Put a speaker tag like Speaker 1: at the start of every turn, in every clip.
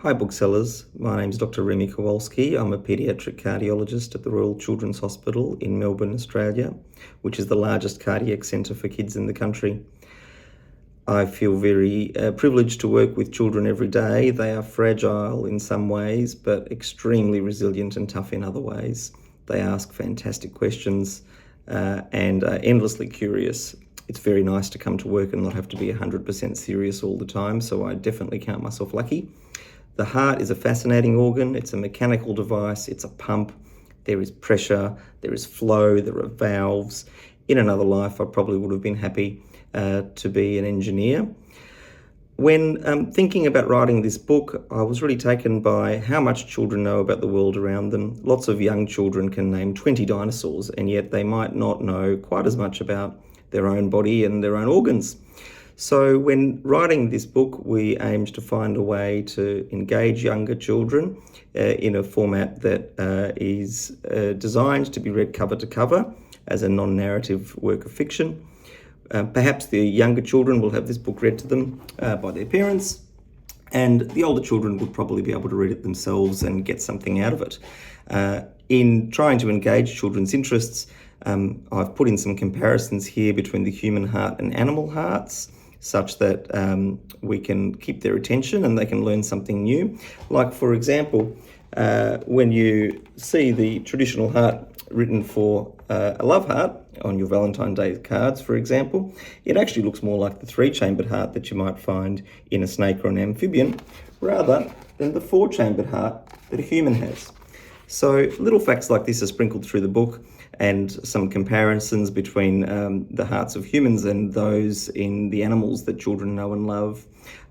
Speaker 1: Hi booksellers, my name's Dr. Remi Kowalski. I'm a pediatric cardiologist at the Royal Children's Hospital in Melbourne, Australia, which is the largest cardiac centre for kids in the country. I feel very privileged to work with children every day. They are fragile in some ways, but extremely resilient and tough in other ways. They ask fantastic questions and are endlessly curious. It's very nice to come to work and not have to be 100% serious all the time, so I definitely count myself lucky. The heart is a fascinating organ. It's a mechanical device. It's a pump. There is pressure. There is flow. There are valves. In another life, I probably would have been happy to be an engineer. When thinking about writing this book, I was really taken by how much children know about the world around them. Lots of young children can name 20 dinosaurs, and yet they might not know quite as much about their own body and their own organs. So when writing this book, we aimed to find a way to engage younger children in a format that is designed to be read cover to cover as a non-narrative work of fiction. Perhaps the younger children will have this book read to them by their parents, and the older children would probably be able to read it themselves and get something out of it. In trying to engage children's interests, I've put in some comparisons here between the human heart and animal hearts, such that we can keep their attention and they can learn something new. Like, for example, when you see the traditional heart written for a love heart on your Valentine's Day cards, for example, it actually looks more like the 3-chambered heart that you might find in a snake or an amphibian, rather than the 4-chambered heart that a human has. So little facts like this are sprinkled through the book, and some comparisons between the hearts of humans and those in the animals that children know and love.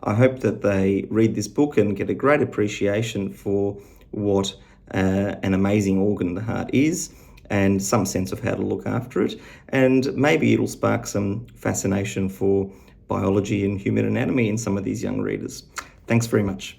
Speaker 1: I hope that they read this book and get a great appreciation for what an amazing organ the heart is, and some sense of how to look after it. And maybe it'll spark some fascination for biology and human anatomy in some of these young readers. Thanks very much.